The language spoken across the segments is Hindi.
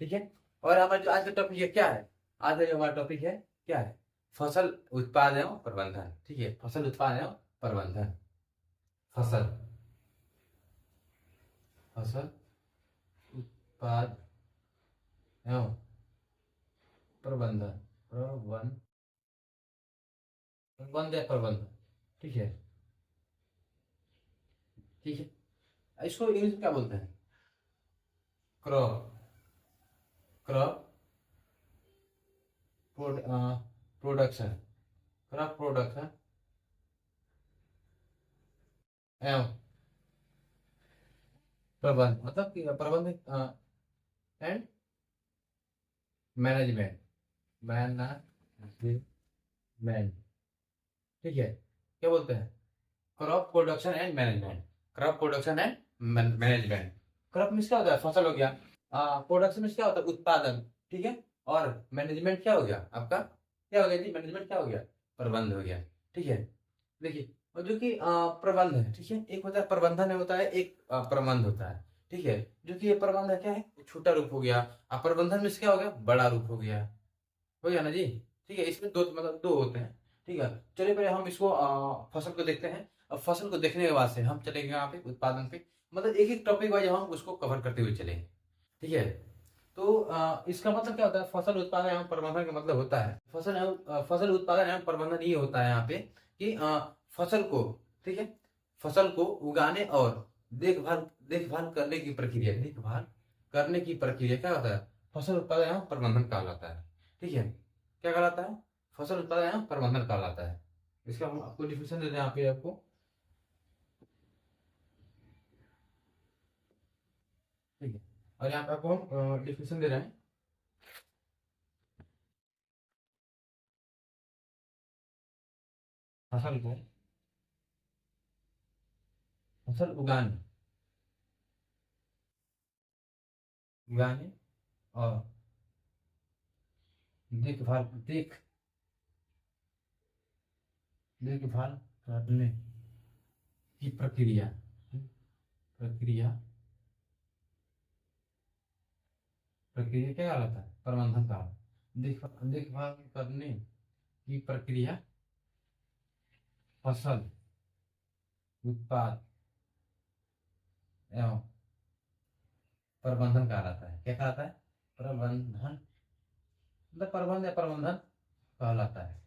ठीक है। और हमारा जो आज का टॉपिक है क्या है, आज का जो हमारा टॉपिक है क्या है, फसल उत्पादन एवं प्रबंधन। ठीक है, फसल उत्पादन एवं प्रबंधन। फसल फसल उत्पाद एवं प्रबंधन। प्रबंध या प्रबंधन। ठीक है, ठीक है। इसको इंग्लिश में क्या बोलते हैं? Crop crop production. Crop production एवं प्रबंध, मतलब कि प्रबंध एंड मैनेजमेंट। मैनेजमेंट। ठीक है, क्या बोलते हैं? Crop production and management. Crop production and management. Crop means क्या होता है? फसल हो गया। प्रोडक्शन मीन्स क्या होता है? उत्पादन। ठीक है। और मैनेजमेंट क्या हो गया आपका? क्या हो गया जी? मैनेजमेंट क्या हो गया? प्रबंध हो गया। ठीक है, देखिए, और जो कि प्रबंध है, ठीक है, एक होता है प्रबंधन होता है, एक प्रबंध होता है। ठीक है, जो कि ये प्रबंध है क्या है? छोटा रूप हो गया। प्रबंधन में क्या हो गया? बड़ा रूप हो गया। हो गया ना जी? ठीक है, इसमें दो मतलब दो होते हैं। ठीक है, चलिए पहले हम इसको फसल को देखते हैं। अब फसल को देखने के बाद से हम चलेंगे यहाँ पे उत्पादन पे, मतलब एक एक टॉपिक वाइज हम उसको कवर करते हुए चलेंगे। ठीक है, तो इसका मतलब क्या होता है? फसल उत्पादन एवं प्रबंधन का मतलब होता है, फसल उत्पादन एवं प्रबंधन ये होता है यहाँ पे कि फसल को, ठीक है, फसल को उगाने और देखभाल देखभाल करने की प्रक्रिया, देखभाल करने की प्रक्रिया क्या होता है? फसल उत्पादन एवं प्रबंधन कहलाता है। ठीक है, क्या कहलाता है? फसल उत्पादन एवं प्रबंधन कहलाता है। इसका हम आपको डिफिनेशन देते हैं यहाँ पे आपको। ठीक है, और यहाँ पे आपको हम डिफिनेशन दे रहे हैं। फसल को, फसल उगाने उगाने और देखभाल देखभाल करने की प्रक्रिया, प्रक्रिया प्रक्रिया क्या कहलाता है? प्रबंधन का। देखभाल करने की प्रक्रिया फसल उत्पाद एवं प्रबंधन कहलाता है। क्या कहलाता है? प्रबंधन, मतलब प्रबंध या प्रबंधन कहलाता है।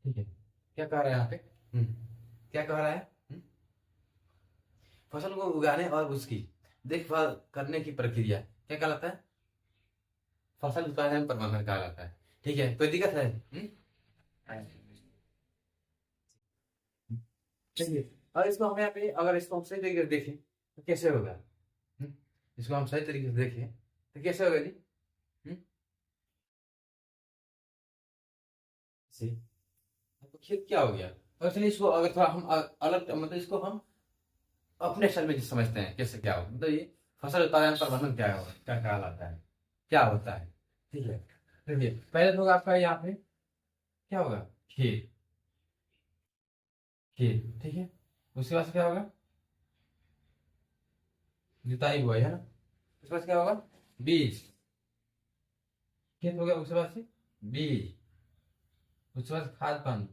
ठीक है, क्या कह रहा है यहाँ पे? हम्म, क्या कह रहा है? फसल को उगाने और उसकी देखभाल करने की प्रक्रिया क्या कहलाता है? फसल उत्पादन प्रबंधन कहलाता है। ठीक है, कोई दिक्कत है? चलिए, और इसको हम यहाँ पे अगर इसको हम सही तरीके से देखें तो कैसे होगा? हम्म, इसको हम सही तरीके से देखें तो कैसे होगा जी? हम्म, से तो खेत क्या हो गया? और चलिए इसको अगर थोड़ा हम अलग, मतलब इसको हम अपने शैली में समझते हैं कैसे क्या होगा, मतलब ये फसल उत्पादन प्रबंधन क्या होगा, क्या कहलाता है, क्या होता है। ठीक है, देखिए पहले तो होगा आपका यहाँ पे क्या होगा? खेत। खेत, ठीक है, उसके बाद से क्या होगा? जुताई बुआई, है ना? उसके बाद से क्या होगा? बीज। खेत हो गया, उसके बाद से बीज, उसके बाद से खाद पानी,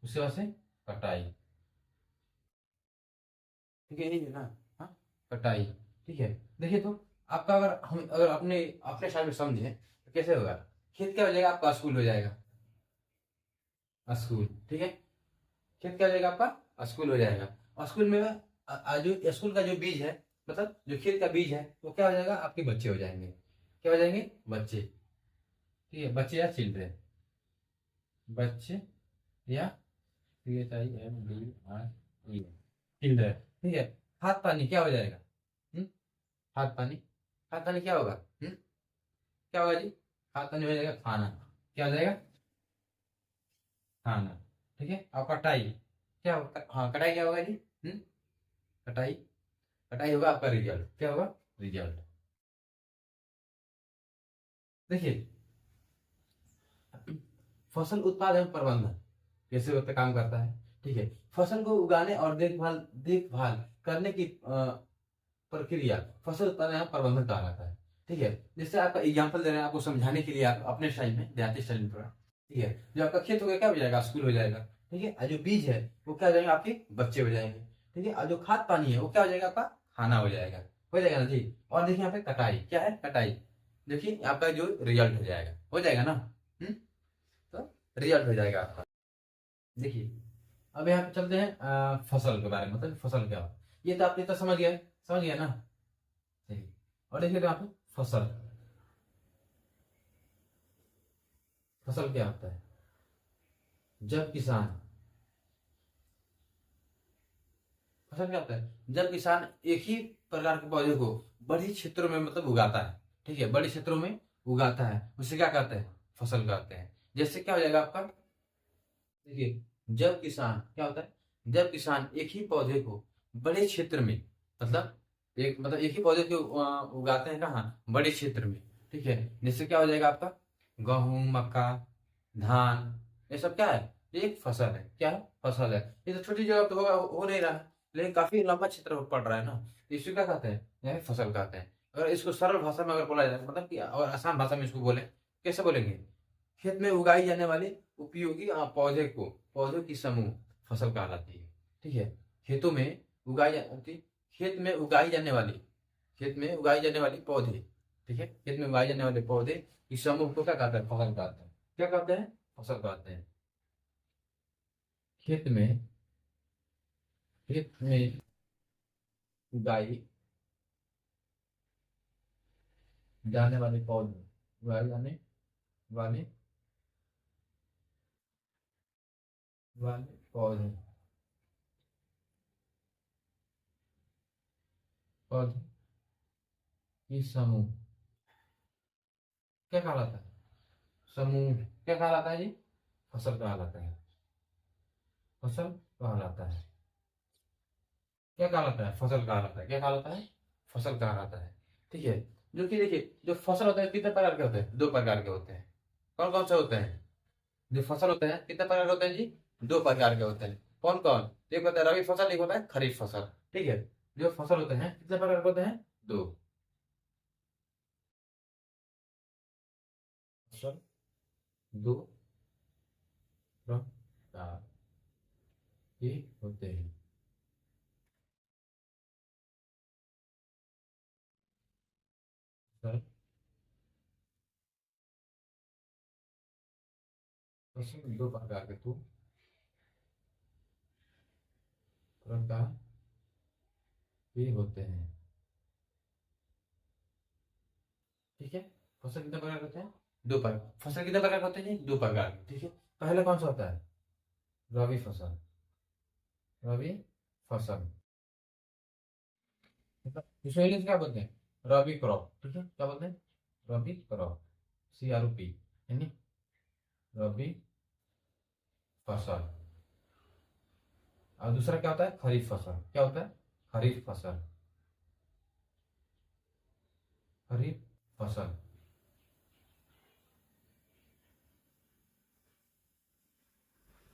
उसके बाद से कटाई। ठीक है, यही है ना? हाँ, कटाई। ठीक है, देखिए तो आपका अगर अपने अपने साइड में समझे तो कैसे होगा? खेत क्या हो जाएगा आपका? स्कूल हो जाएगा। स्कूल, ठीक है, खेत क्या हो जाएगा आपका? स्कूल हो जाएगा। और स्कूल में जो स्कूल का जो बीज है, मतलब जो खेत का बीज है, वो क्या हो जाएगा? आपके बच्चे हो जाएंगे। क्या हो जाएंगे? बच्चे। ठीक है, बच्चे या चिल्ड्रेन, बच्चे या चिल्ड्रेन। ठीक है, खाद पानी क्या हो जाएगा? हम्म, खाद पानी, खाद पानी क्या होगा? क्या होगा जी? खाद पानी हो जाएगा खाना। क्या हो जाएगा? खाना। ठीक है, और कटाई क्या होगा? हाँ, कटाई क्या होगा जी? कटाई, कटाई होगा आपका रिजल्ट। क्या होगा? रिजल्ट। देखिए, फसल उत्पादन प्रबंधन कैसे होता काम करता है। ठीक है, फसल को उगाने और देखभाल देखभाल करने की प्रक्रिया फसल उत्पादन एवं प्रबंधन कहलाता है। ठीक है, जैसे आपका एग्जाम्पल दे रहे हैं आपको समझाने के लिए, आप अपने स्टाइल में, देहाती स्टाइल में थोड़ा। ठीक है, जो आपका खेत हो गया क्या हो जाएगा, स्कूल हो जाएगा। ठीक है, और जो बीज है वो क्या हो जाएगा, आपके बच्चे हो जाएंगे। ठीक है, और जो खाद पानी है वो क्या हो जाएगा, आपका खाना हो जाएगा ना जी। और देखिए यहाँ पे कटाई क्या है, कटाई। देखिए आपका जो रिजल्ट हो जाएगा ना। तो रिजल्ट हो जाएगा आपका। देखिए, अब यहाँ पे चलते हैं फसल के बारे में, मतलब फसल क्या होता है। ये तो आपने तो समझ गया ना। ठीक। और देखिए तो यहाँ पे फसल, फसल क्या होता है। जब किसान, फसल क्या होता है, जब किसान एक ही प्रकार के पौधे को बड़ी क्षेत्रों में मतलब उगाता है। ठीक है, बड़े क्षेत्रों में उगाता है, उसे क्या कहते हैं, फसल कहते हैं। जैसे क्या हो जाएगा आपका, देखिए, जब किसान क्या होता है, जब किसान एक ही पौधे को बड़े क्षेत्र में, मतलब एक ही पौधे को उगाते हैं कहाँ, बड़े क्षेत्र में। ठीक है, जैसे क्या हो जाएगा आपका, गेहूं, मक्का, धान, ये सब क्या है, ये एक फसल है। क्या है, फसल है। ये तो छोटी जगह तो होगा, हो नहीं रहा है, लेकिन काफी लंबा क्षेत्र पड़ रहा है ना, तो इसे क्या कहते हैं, यह फसल कहते हैं। अगर इसको सरल भाषा में अगर बोला जाए, मतलब कि और आसान भाषा में इसको बोले, कैसे बोलेंगे, खेत में उगाई जाने वाली उपयोगी पौधों की समूह फसल कहलाती है। ठीक है, खेतों में उगाई जाती, खेत में उगाई जाने वाली खेत में उगाई जाने वाली पौधे। ठीक है, खेत में उगाए जाने वाले पौधे की समूह को क्या कहते हैं, फसल कहते हैं। क्या कहते हैं, फसल कहते हैं। खेत में खेत में उगाई जाने वाले पौधे, उगाए जाने वाले वाले पौधे पौधे की समूह क्या कहलाता है, समूह क्या कहलाता है जी, फसल कहलाता है। फसल कहलाता है, क्या कहलाता है, फसल कहलाता है। क्या कहलाता है, फसल कहलाता है। ठीक है, जो कि देखिए, जो फसल होता है कितने प्रकार के होते हैं, दो प्रकार के होते हैं। कौन कौन से होते हैं, जो फसल होते हैं कितने प्रकार के होते हैं जी, दो प्रकार के होते हैं। कौन कौन, एक होता है रबी फसल, एक होता है खरीफ फसल। ठीक है, जो फसल होते हैं कितने प्रकार के होते हैं, दो। फसल दो प्रकार के होते हैं। फसल फसल दो प्रकार के, दो प्रकार के होते हैं। ठीक है, फसल कितने प्रकार के होते हैं, दो प्रकार। फसल कितने प्रकार के होते हैं जी, दो प्रकार के। ठीक है, पहले कौन सा होता है, रबी फसल। रबी फसल, मतलब इसको इंग्लिश क्या बोलते हैं, रबी क्रॉप। ठीक है, क्या बोलते हैं, रबी क्रॉप, CROP, यानी रबी फसल। और दूसरा क्या होता है, खरीफ फसल। क्या होता है, खरीफ फसल। खरीफ फसल,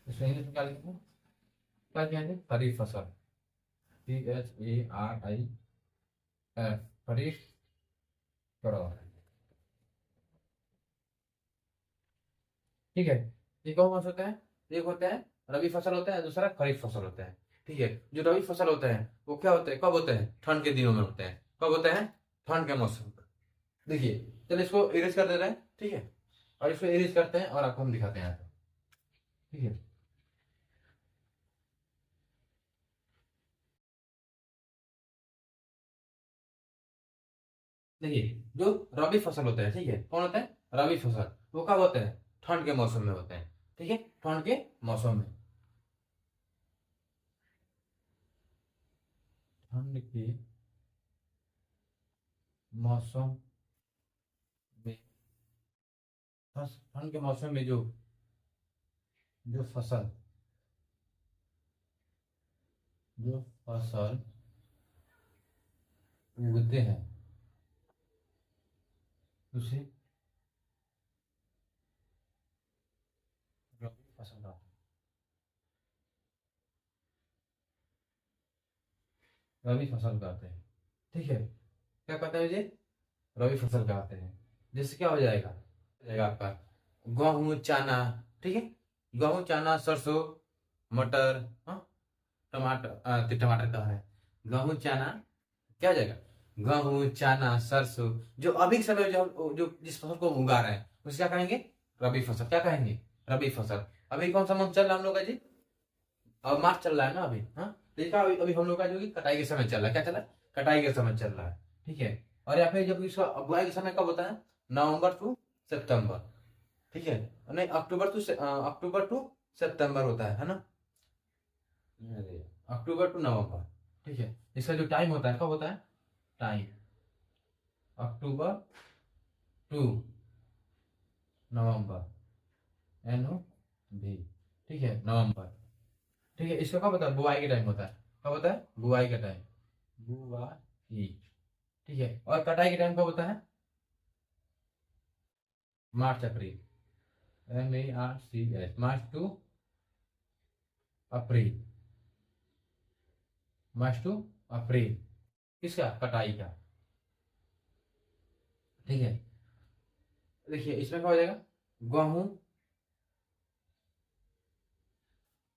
इसको इंग्लिश में क्या लिखते हैं, क्या लिखेंगे, खरीफ फसल, CHARIF, खरीफ क्रॉप। ठीक है, ये कौन कौन से होते हैं, एक होते हैं रबी फसल होता है, दूसरा खरीफ फसल होता है। ठीक है, जो रबी फसल होते हैं वो क्या होते हैं, कब होते हैं, ठंड के दिनों में होते हैं। कब होते हैं, ठंड के मौसम में। देखिए, चलिए इसको इरेज कर देते हैं। ठीक है, और इसको इरेज करते हैं और आपको हम दिखाते हैं यहाँ पे। ठीक है, देखिए, जो रबी फसल होता है, ठीक है, कौन होता है, रबी फसल, वो कब होते हैं, ठंड के मौसम में होते हैं। ठीक है, ठंड के मौसम में, ठंड के मौसम में, ठंड के मौसम में जो जो फसल जो फसल उगते हैं, उसे फसल उगाते हैं, रबी फसल उगाते हैं। ठीक है, क्या कहते हैं जी, रबी फसल उगाते हैं। जैसे क्या हो जाएगा आपका गेहूं चना। ठीक है, गेहूं चना सरसों मटर, हाँ, टमाटर, टमाटर का है, गेहूं चना, क्या हो जाएगा, गेहूं चना सरसों। जो अभी के समय में जो जो जिस फसल को हम उगा रहे हैं उसे क्या कहेंगे, रबी फसल। क्या कहेंगे, रबी फसल। अभी कौन सा मंथ चल रहा है हम लोग का जी, अब मार्च चल रहा है ना अभी, हाँ। देखा, अभी अभी हम लोग का जो कि कटाई के समय चल रहा है, क्या चल रहा है, कटाई के समय चल रहा है। ठीक है, और यहाँ पे जब इसका बुआई का समय कब होता है, नवंबर टू सितंबर। ठीक है, नहीं, अक्टूबर टू सितंबर होता है ना, अरे, अक्टूबर टू नवंबर। ठीक है, इसका जो टाइम होता है कब होता है, time October to November, N O भी। ठीक है, नवंबर। ठीक है, इसका कब होता है, बुआई के टाइम होता है। कब होता है, बुआई का टाइम, बुआई। ठीक है, और कटाई के टाइम कब होता है, मार्च अप्रैल, MARCH, मार्च टू अप्रैल, मार्च टू अप्रैल, किसका, कटाई का। ठीक है, देखिए इसमें क्या हो जाएगा, गेहूं,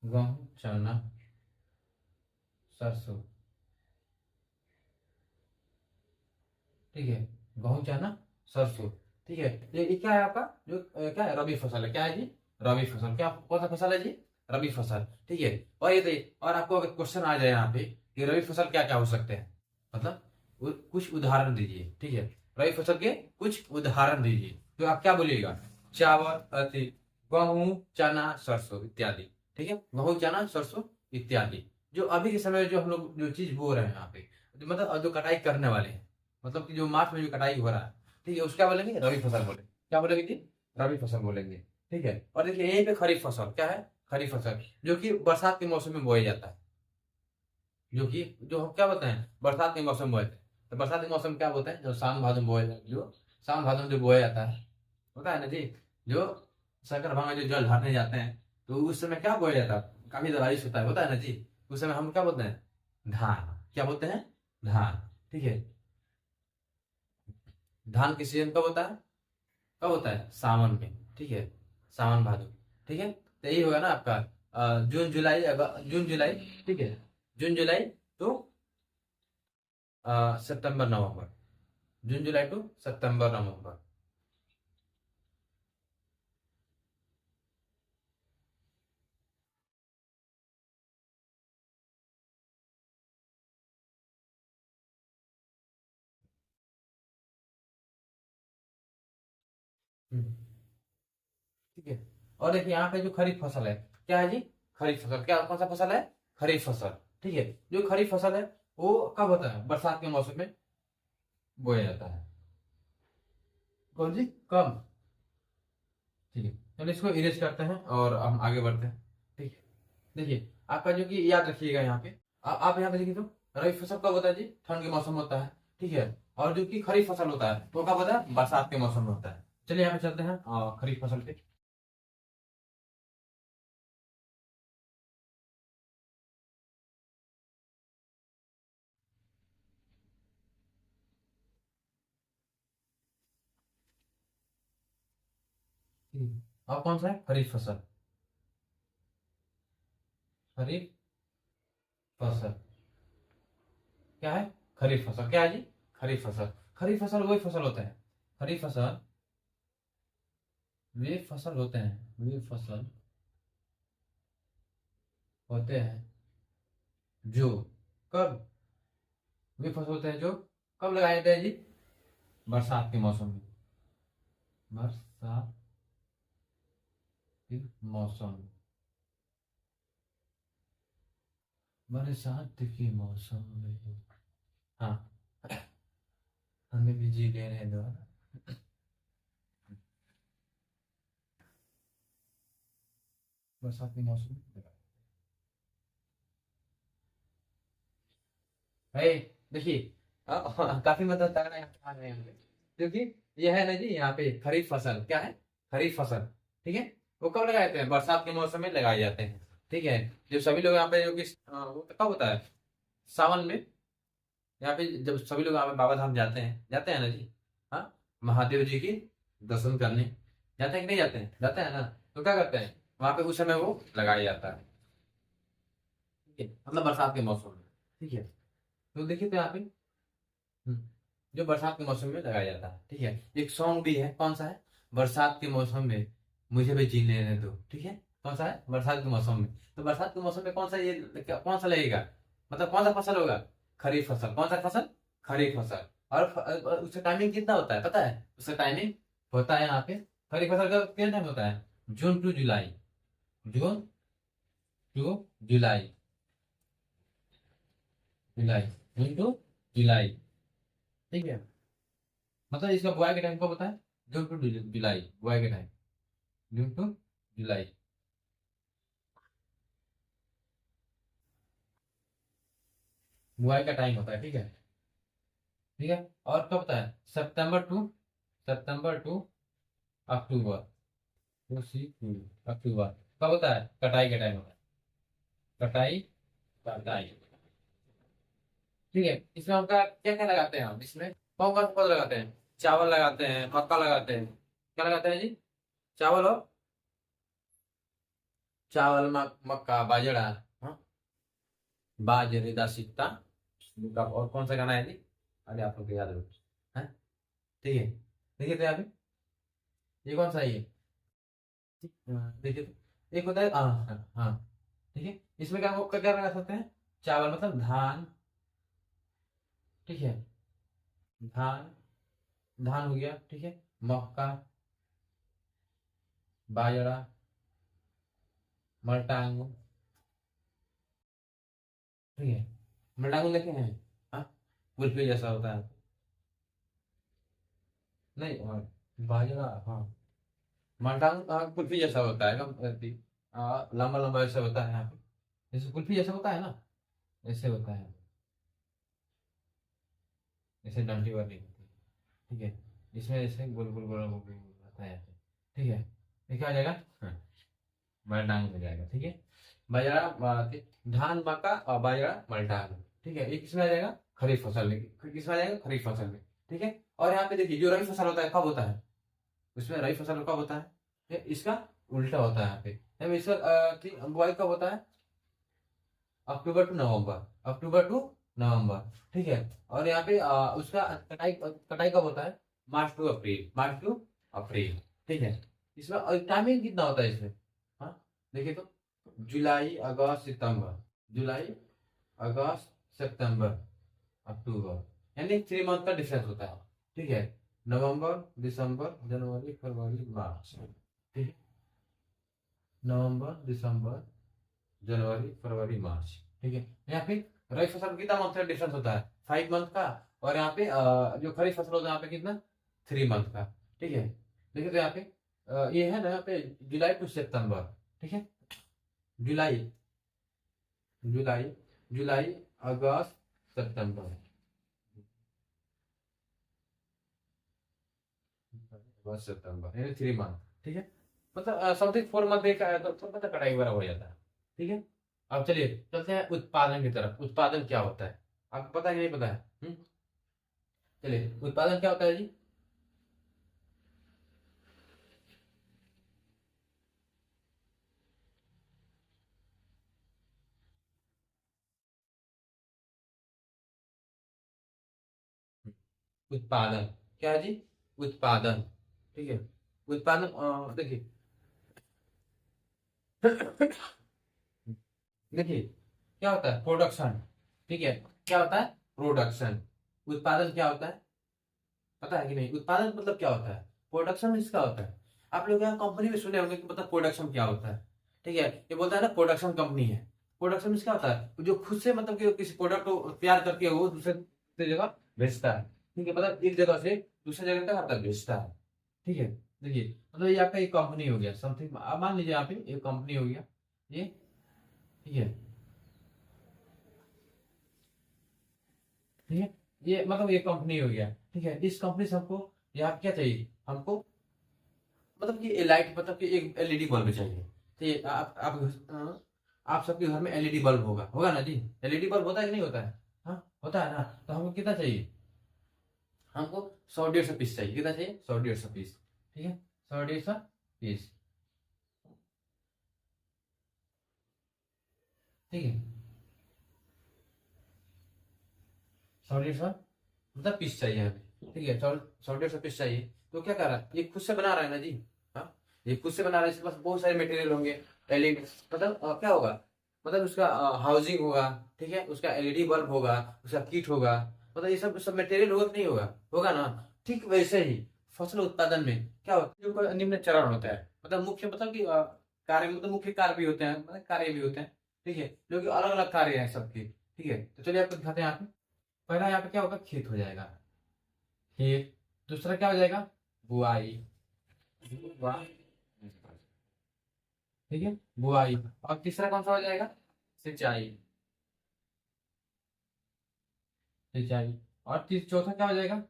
गेहूं चना सरसों। ठीक है, गेहूं चना सरसों। ठीक है, ये क्या है आपका जो क्या है, रबी फसल है। क्या है जी, रबी फसल। क्या, कौन सा फसल है जी, रबी फसल। ठीक है, और ये देखिए, और आपको अगर क्वेश्चन आ जाए यहाँ पे कि रबी फसल क्या क्या हो सकते हैं, मतलब कुछ उदाहरण दीजिए। ठीक है, रबी फसल के कुछ उदाहरण दीजिए, तो आप क्या बोलिएगा, चावल, अति, गेहूं चना सरसों इत्यादि। ठीक है, गेहूं चना सरसों इत्यादि। जो अभी के समय में जो हम लोग जो चीज बो रहे हैं यहाँ पे, मतलब जो कटाई करने वाले हैं, मतलब कि जो मार्च में जो कटाई हो रहा है, ठीक है, उसका बोलेंगे रबी फसल बोलेंगे। क्या बोलेंगे जी, रबी फसल बोलेंगे। ठीक है, और देखिए यहीं पे खरीफ फसल। क्या है, खरीफ फसल, जो कि बरसात के मौसम में बोया जाता है। जो कि जो हम क्या बोलते हैं, बरसात के मौसम में बोए थे। तो बरसात के मौसम में क्या बोलते हैं, जो सावन भादो में बोया, जो सावन भादो में जो बोया जाता है, होता है ना जी, जो शंकर भगवान जो जल भरने जाते हैं, तो उस समय क्या बोया जाता है, काफी बारिश होता है ना जी। उस समय हम क्या बोलते हैं, धान। क्या बोलते हैं, धान। ठीक है, धान की सीजन कब होता है, कब होता है, सावन में। ठीक है, सावन भादो। ठीक है, तो यही होगा ना आपका जून जुलाई, जून जुलाई। ठीक है, जून जुलाई to September November, June July to सितंबर नवंबर। हम्म, ठीक है, और देखिए यहाँ पे जो खरीफ फसल है, क्या है जी, खरीफ फसल। क्या, कौन सा फसल है, खरीफ फसल। ठीक है, जो खरीफ फसल है वो कब होता है, बरसात के मौसम में बोया जाता है। कौन जी, कब। ठीक है, चलो इसको इरेज करते हैं और हम आगे बढ़ते हैं। ठीक है, देखिए आपका जो कि याद रखिएगा यहाँ पे, आप यहाँ पे देखिए तो रबी फसल कब होता है जी, ठंड के मौसम में होता है। ठीक है, और जो कि खरीफ फसल होता है वो कब होता है, बरसात के मौसम में होता है। चलिए यहाँ पे चलते हैं खरीफ फसल पे। अब कौन सा है, खरीफ फसल, खरीफ फसल। क्या है, खरीफ फसल। क्या है जी, खरीफ फसल। खरीफ फसल वही फसल होता है, खरीफ फसल वे फसल होते हैं, वे फसल होते हैं जो कब, वे फसल होते हैं जो कब लगाए जाते हैं जी, बरसात के मौसम में, बरसात के मौसम में, बरसात के मौसम में। हाँ, हमें बिजली लेने द्वारा, बरसात के मौसम में। भाई देखिए, काफी मतलब तगड़ा यहाँ पे आ रहे हैं हम लोग। क्योंकि ये है ना जी, यहाँ पे खरीफ फसल। क्या है, खरीफ फसल। ठीक है, वो कब लगाए जाते हैं? बरसात के मौसम में लगाए जाते हैं। ठीक है। जो सभी लोग यहाँ पे जो कि वो कब होता है? सावन में। यहाँ पे जब सभी लोग यहाँ पे बाबा धाम जाते हैं ना जी। हाँ, महादेव जी की दर्शन करने जाते हैं कि नहीं जाते हैं? जाते हैं ना। तो क्या करते हैं वहां पे? उस समय वो लगाया जाता है। ठीक है, मतलब बरसात के मौसम में। ठीक है। तो देखिए तो यहाँ पे जो बरसात के मौसम में लगाया जाता है। ठीक है। एक सॉन्ग भी है, कौन सा है? बरसात के मौसम में मुझे भी जीने रहने दो। ठीक है। कौन सा है? बरसात के मौसम में। तो बरसात के मौसम में कौन सा ये कौन सा लगेगा? मतलब कौन सा फसल होगा? खरीफ फसल। कौन सा फसल? खरीफ फसल। और उसका टाइमिंग कितना होता है पता है? उसका टाइमिंग होता है यहाँ पे, खरीफ फसल का कितना टाइम होता है? जून to July. June to July. July. June to जुलाई। ठीक है। मतलब इसका बुआई का टाइम कब होता है? जून टू जुलाई, बुआई का टाइम जून टू जुलाई। बुआई का टाइम होता है। ठीक है। ठीक है। और कब होता है? सितंबर टू अक्टूबर। टू सी टू अक्टूबर। कब होता है? कटाई का टाइम होता है। कटाई। कटाई। ठीक है। इसमें हम क्या क्या लगाते हैं? हम इसमें कौन कौन सा पौधा लगाते हैं? चावल लगाते हैं, मक्का लगाते हैं। क्या लगाते हैं जी? चावल और चावल, मक्का, बाजरा। हाँ, बाजरे दा सीता। और कौन सा गाना है जी? अरे आप लोग को याद रहो। है। ठीक है। देखिए तो यहाँ पे ये कौन सा है ये? देखिए तो एक होता है हाँ हाँ हाँ। ठीक है। इसमें क्या क्या क्या लगा सकते हैं? चावल मतलब धान। ठीक है। धान। धान हो गया। ठीक है। मक्का, बाजरा, मल्टांग। ठीक है। मल्टांग देखे हैं? हाँ, कुल्फी जैसा होता है। नहीं बाजरा हाँ। मल्टांग कुल्फी जैसा होता है लंबा लंबा ऐसा होता है यहाँ पे। जैसे कुल्फी जैसा होता है ना, ऐसे होता है। जैसे डंडी वाली होती है। ठीक है। इसमें जैसे गोल गोल गोल गोल गोल होता है ऐसे। ठीक है। ये क्या आ जाएगा? हाँ, मल्टांग हो जाएगा। ठीक है। बाजरा धान, मक्का और बाजरा मल्टांग। ठीक है। ये किसमें आ जाएगा? खरीफ फसल में। किसमें आ जाएगा? खरीफ फसल में। ठीक है। और यहाँ पे देखिए जो रबी फसल होता है कब होता है? उसमें रबी फसल कब होता है? इसका उल्टा होता है यहाँ पे। इसका बुआई कब होता है? अक्टूबर टू नवंबर। अक्टूबर टू नवंबर। ठीक है। और यहाँ पे उसका कटाई कटाई कब होता है? मार्च टू अप्रैल। मार्च टू अप्रैल। ठीक है। इसमें टाइमिंग कितना होता है इसमें? हाँ, देखिए तो जुलाई, अगस्त, सितंबर। जुलाई, अगस्त, सितंबर, अक्टूबर। यानी 3 मंथ का डिफरेंस होता है। ठीक है। नवंबर, दिसंबर, जनवरी, फरवरी, मार्च। ठीक है। नवंबर, दिसंबर, जनवरी, फरवरी, मार्च। ठीक है। यहाँ पे रबी फसल में कितना मंथ का डिफरेंस होता है? 5 मंथ का। और यहाँ पे जो खरीफ फसल होता है यहाँ पे कितना? 3 मंथ का। ठीक है। देखिए तो यहाँ पे ये है ना यहाँ पे जुलाई टू सितंबर। ठीक है। जुलाई, जुलाई, जुलाई, अगस्त, सितंबर। अगस्त, सितंबर यानी 3 मंथ। ठीक है। मतलब समथिंग 4 मंथ एक आया तो मतलब कटाई वगैरह हो जाता है। ठीक है। अब चलिए चलते हैं उत्पादन की तरफ। उत्पादन क्या होता है? आपको पता है कि नहीं पता है? चलिए उत्पादन क्या होता है जी? उत्पादन क्या है जी? उत्पादन। ठीक है। उत्पादन देखिए देखिए क्या होता है? प्रोडक्शन। ठीक है। क्या होता है? प्रोडक्शन। उत्पादन क्या होता है? पता है कि नहीं? उत्पादन मतलब क्या होता है? प्रोडक्शन इसका होता है। आप लोग यहाँ कंपनी में सुने होंगे कि मतलब प्रोडक्शन क्या होता है। ठीक है। ये बोलता है ना प्रोडक्शन कंपनी है। प्रोडक्शन में क्या होता है? जो खुद से मतलब कि किसी प्रोडक्ट को तैयार करके वो दूसरे दूसरी जगह भेजता है। ठीक है। मतलब एक जगह से दूसरी जगह तक आता भेजता है। ठीक है। देखिए मतलब ये आपका एक कंपनी हो गया समथिंग। आप मान लीजिए यहाँ पे एक कंपनी हो गया ये। ठीक है। ठीक है। ये मतलब ये कंपनी हो गया। ठीक है। इस कंपनी से हमको यहाँ क्या चाहिए? हमको मतलब कि लाइट, मतलब कि एक एलईडी बल्ब चाहिए। तो ये आप सबके घर में एलईडी बल्ब होगा, होगा ना जी? एलईडी बल्ब होता है कि नहीं होता है? हाँ होता है ना। तो हमको कितना चाहिए? हमको 100-150 चाहिए। कितना चाहिए? 100-150 ठीक है, 100-150 ठीक है, 100-150 मतलब पीस चाहिए हमें, ठीक है। 100-150 चाहिए। तो क्या कर रहा है, ये खुद से बना रहा है ना जी? हाँ, ये खुद से बना रहा है, इसके पास बहुत सारे मटेरियल होंगे। एलईडी मतलब क्या होगा, मतलब उसका हाउसिंग होगा, ठीक है, उसका एलईडी बल्ब होगा, उसका किट होगा, मतलब ये सब सब मटेरियल होगा कि नहीं होगा? होगा ना। ठीक वैसे ही फसल उत्पादन में क्या होता है, जो निम्न चरण होता है, मतलब मुख्य, मतलब कि कार्य, मतलब मुख्य कार्य भी होते हैं, मतलब कार्य भी होते हैं, ठीक है, जो कि अलग अलग कार्य हैं सबके। ठीक है, तो चलिए आपको दिखाते हैं यहाँ पे। पहला यहाँ पे क्या होगा, खेत हो जाएगा, खेत। दूसरा क्या हो जाएगा, बुआई, बुआ- ठीक है, बुआई। और तीसरा कौन सा हो जाएगा, सिंचाई, सिंचाई। और चौथा क्या हो जाएगा,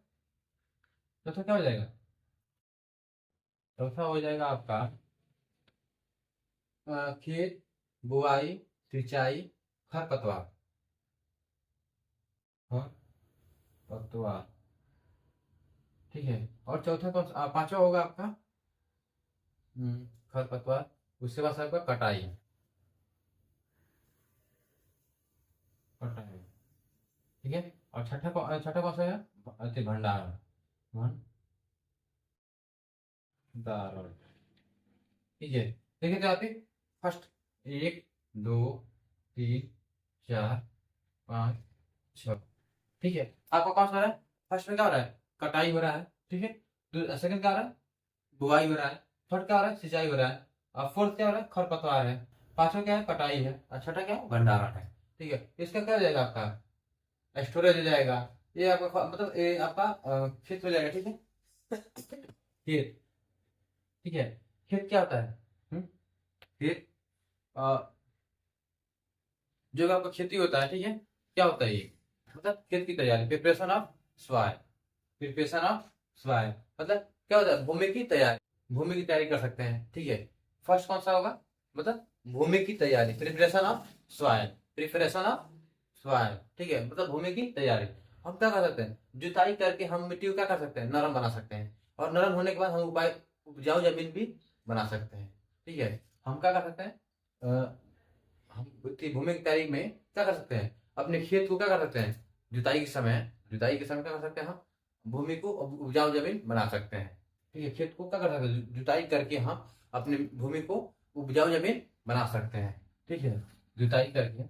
चौथा क्या हो जाएगा, चौथा हो जाएगा आपका खेत, बुआई, सिंचाई, खरपतवार, खरपतवार, ठीक है। और चौथा कौन सा, पांचवा होगा आपका खरपतवार। उसके बाद आपका कटाई, कटाई, ठीक है। और छठा कौन सा है, भंडारण, भंडारण, ठीक है। देखिए तो आप फर्स्ट, एक, दो, तीन, चार, पाँच, छः, ठीक है। आपका कौन सा हो रहा है, फर्स्ट में क्या हो रहा है, कटाई हो रहा है, ठीक है। सेकंड क्या हो रहा है, बुआई हो रहा है। थर्ड क्या हो रहा है, सिंचाई हो रहा है। और फोर्थ क्या हो रहा है, खरपतवार है। पांचवा क्या है, कटाई है। और छठा क्या है, भंडारण है। ठीक है, इसका क्या हो जाएगा, आपका स्टोरेज हो जाएगा। ये आपका मतलब ये आपका खेत हो जाएगा, ठीक है। खेत, ठीक है। खेत क्या होता है, खेत जो आपका खेती होता है, ठीक है, क्या होता है ये, मतलब खेत की तैयारी, preparation of soil, preparation of soil, मतलब क्या होता है, भूमि की तैयारी, भूमि की तैयारी कर सकते हैं, ठीक है। फर्स्ट कौन सा होगा, मतलब भूमि की तैयारी, preparation of soil, preparation of soil, ठीक है, मतलब भूमि की तैयारी। हम क्या कर सकते हैं, जुताई करके हम मिट्टी को क्या कर सकते हैं, नरम बना सकते हैं। और नरम होने के बाद हम उपजाऊ जमीन भी बना सकते हैं, ठीक है। हम क्या कर सकते हैं, हम भूमि की तैयारी में क्या कर सकते हैं, अपने खेत को क्या कर सकते हैं, जुताई के समय, जुताई के समय क्या कर सकते हैं, हम भूमि को उपजाऊ जमीन बना सकते हैं, ठीक है। खेत को क्या कर सकते हैं, जुताई करके हम अपने भूमि को उपजाऊ जमीन बना सकते हैं, ठीक है। जुताई करके,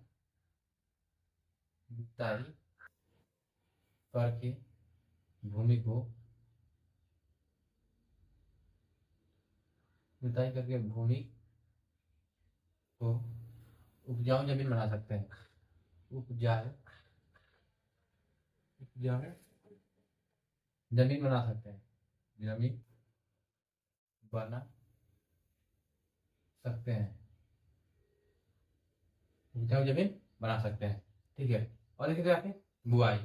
जुताई करके भूमि को, जुताई करके भूमि को उपजाऊ जमीन बना सकते हैं, उपजाऊ, उपजाऊ जमीन बना सकते हैं, जमीन बना सकते हैं, उपजाऊ जमीन बना सकते हैं, ठीक है। और देखिए आगे बुआई,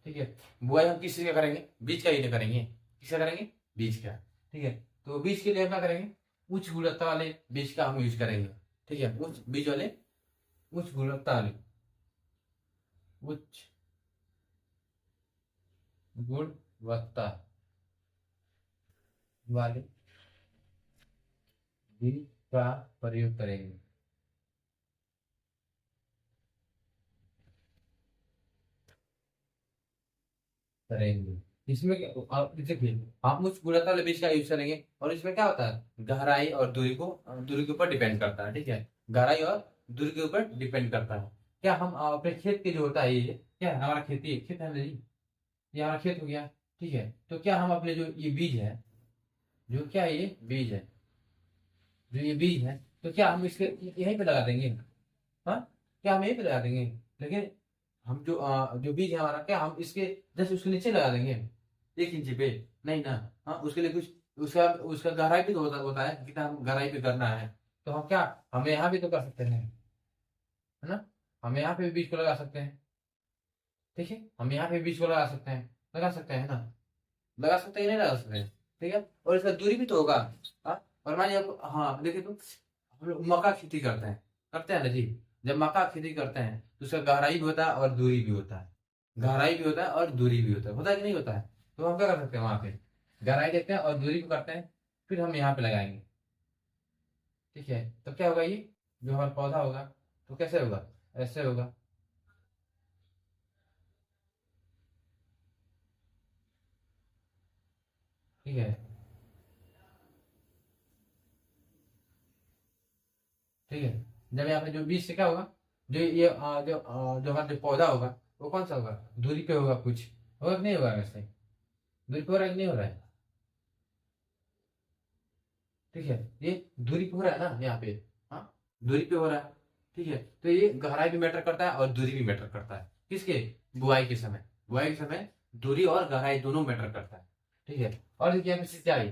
ठीक है। बुआई हम किस चीज का करेंगे, बीज का ही नहीं करेंगे, किसका करेंगे, बीज का, ठीक है। तो बीज के लिए हम क्या करेंगे, उच्च गुणवत्ता वाले बीज का हम यूज करेंगे, ठीक है। उच्च बीज वाले, उच्च गुणवत्ता वाले, उच्च गुणवत्ता वाले बीज का प्रयोग करेंगे, करेंगे। इसमें आप देखिए, हम उस गुणवत्ता वाले बीज का यूज करेंगे, और इसमें क्या होता है, गहराई और दूरी को, दूरी के ऊपर डिपेंड करता है, ठीक है। गहराई और दूरी के ऊपर डिपेंड करता है। क्या हम अपने खेत के जो होता है, ये क्या है, हमारा खेती है, खेत है ना जी, ये हमारा खेत हो गया, ठीक है। तो क्या हम अपने जो ये बीज है, जो क्या है, ये बीज है, जो ये बीज है, तो क्या हम इसके यहीं पे लगा देंगे, हाँ, क्या हम यहीं पे लगा देंगे, लेकिन हम जो जो बीज है हमारा, क्या हम इसके जैसे उसके नीचे लगा देंगे 1 इंच पे, नहीं ना। हाँ, उसके लिए कुछ उसका उसका गहराई भी तो होता है, कितना हम गहराई पे करना है। तो हम क्या, हम यहाँ भी तो कर सकते हैं, है ना, हम यहाँ पे भी बीज को लगा सकते हैं, ठीक है। हम यहाँ पे बीज को लगा सकते हैं, लगा सकते हैं, है ना, लगा सकते हैं, नहीं लगा सकते हैं, ठीक है, और इसका दूरी भी तो होगा। हाँ, और मानिए हाँ देखिए तो हम लोग मक्का खेती करते हैं ना जी। जब मक्का खेती करते हैं तो उसका गहराई भी होता है और दूरी भी होता है। गहराई भी होता है और दूरी भी होता है कि नहीं होता है। तो हम क्या कर सकते हैं, वहां पे गहराई देखते हैं और दूरी भी करते हैं, फिर हम यहाँ पे लगाएंगे। ठीक है, तो क्या होगा ये जो हमारा पौधा होगा तो कैसे होगा, ऐसे होगा। ठीक है, ठीक है। जब यहाँ पे जो बीज से क्या होगा, जो ये जो हमारा जो पौधा होगा वो कौन सा होगा, दूरी पे होगा कुछ, होगा कि नहीं होगा वैसे, दूरी पे हो रहा है कि नहीं हो रहा है। ठीक है, ये दूरी पे हो रहा है ना यहाँ पे। हाँ, दूरी पे हो रहा है। ठीक है, तो ये गहराई भी मैटर करता है और दूरी भी मैटर करता है, किसके, बुआई के समय। बुआई के समय दूरी और गहराई दोनों मैटर करता है। ठीक है, और देखिए यहाँ पे सिंचाई।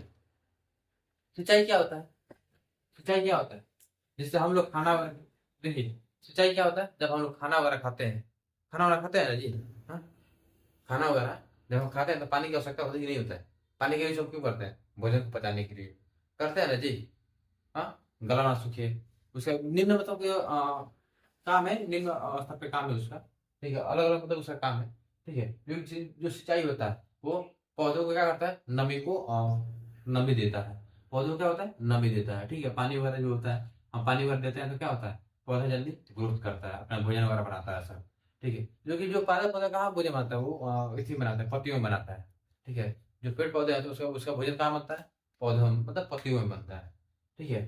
सिंचाई क्या होता है, सिंचाई क्या होता है, जिससे हम लोग खाना, देखिए सिंचाई क्या होता है, जब हम लोग खाना वगैरह खाते हैं, खाना वगैरह खाते हैं ना जी। हाँ, खाना वगैरह जब हम खाते हैं तो पानी की आवश्यकता होती है कि नहीं होता है। पानी का यूज हम क्यों करते हैं, भोजन को पचाने के लिए करते हैं ना जी। हाँ, गला ना सूखे, उसका निम्न मतलब कि काम है, निम्न स्तर पे काम है उसका। ठीक है, अलग अलग मतलब उसका काम है। ठीक है, जो सिंचाई होता है वो पौधों को क्या करता है, नमी को नमी देता है। पौधों को क्या होता है, नमी देता है। ठीक है, पानी वगैरह जो होता है, हम पानी वगैरह देते हैं तो क्या होता है, पौधा जल्दी ग्रोथ करता है, अपना भोजन वगैरह बनाता है सब। ठीक है, जो कि जो पालक पौधा कहाँ भोजन बनाता है, वो इसी में बनाता है, पत्तियों में बनाता है। ठीक है, जो पेड़ पौधे हैं तो उसका उसका भोजन कहाँ बनता है, पौधों में मतलब पत्तियों में बनता है। ठीक है,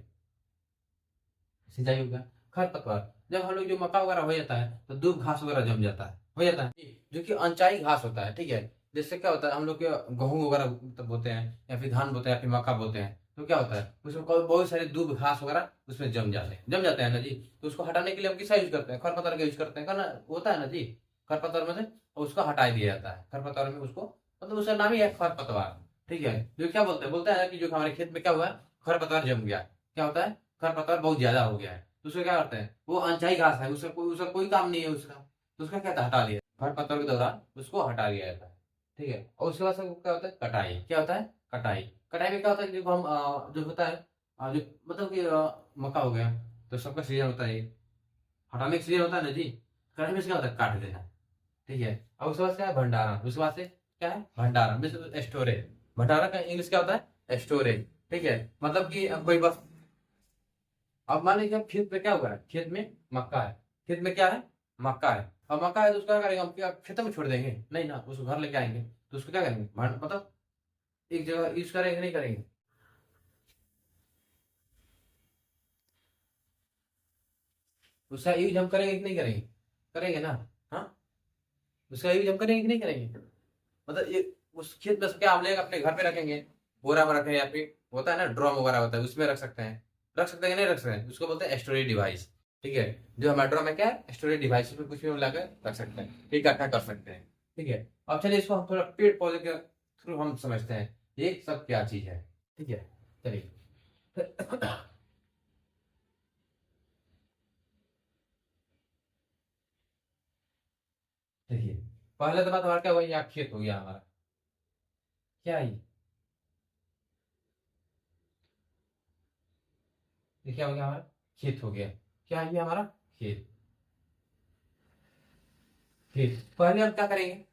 सिंचाई हो गया। खरपतवार, जब हम लोग जो मक्का वगैरह हो जाता है तो दूब घास वगैरह जम जाता है, हो जाता है जो कि अनचाही घास होता है। ठीक है, जिससे क्या होता है, हम लोग के गेहूं वगैरह मतलब बोते हैं या फिर धान बोते हैं या फिर मक्का बोते हैं तो क्या होता है, उसमें बहुत सारे दूब घास वगैरह उसमें जम जाते हैं ना जी। तो उसको हटाने के लिए हम किसका यूज करते हैं, खरपतवार का यूज करते हैं, ना होता है ना जी। खरपतवार में से उसको हटा दिया जाता है, खरपतवार में उसको मतलब उसका नाम ही है खरपतवार। ठीक है, जो क्या बोलते हैं ना कि जो हमारे खेत में क्या हुआ है, खरपतवार जम गया, क्या होता है, खरपतवार बहुत ज्यादा हो गया है, तो उसको क्या करते हैं, वो अनचाही घास है, उसका कोई काम नहीं है उसका, तो उसका क्या था, हटा लिया, खरपतवार के दौरान उसको हटा लिया जाता है। ठीक है, और उसके बाद से क्या होता है, कटाई, क्या होता है, कटाई। कटाई में क्या होता है कि देखो हम जो होता है जो मतलब कि मक्का हो गया तो सबका सीजन होता है, हटाने का सीजन होता है ना जी। कटाई में से क्या होता है, काट देना। ठीक है, और उसके बाद क्या है, भंडारण, उसके बाद से क्या है, भंडारण मीन्स स्टोरेज। भंडारण का इंग्लिश क्या होता है, स्टोरेज। ठीक है, मतलब कि कोई बस, अब मान लीजिए खेत में क्या हुआ है, खेत में मक्का है, खेत में क्या है, मक्का है। अब मक्का है तो उसका क्या करेंगे हम, क्या खेत में छोड़ देंगे, नहीं ना, उसको घर लेके आएंगे तो उसको क्या करेंगे, मतलब एक जगह यूज करेंगे, नहीं करेंगे, उसका यूज हम करेंगे कि नहीं करेंगे, करेंगे ना। हाँ, उसका यूज हम करेंगे कि नहीं करेंगे, मतलब ये उस खेत में से क्या हम लेंगे अपने घर पे रखेंगे, बोरा में रखें या फिर होता है ना ड्रम वगैरह होता है उसमें रख सकते हैं, रख सकते हैं कि नहीं रख सकते हैं, उसको बोलते हैं स्टोरेज डिवाइस। ठीक है, जो हमारा ड्रम है क्या है, स्टोरेज डिवाइस, उसमें कुछ भी हम लाकर रख सकते हैं, इकट्ठा कर सकते हैं। ठीक है, अब चलिए इसको हम थोड़ा पेड़ पौधे के थ्रू हम समझते हैं ये सब क्या चीज है। ठीक है, चलिए देखिए, पहले तो बात हमारा क्या हुआ, यहाँ खेत हो गया हमारा, क्या है ये क्या हो गया हमारा, खेत हो गया, क्या है ये हमारा, खेत। ठीक, पहले हम क्या करेंगे,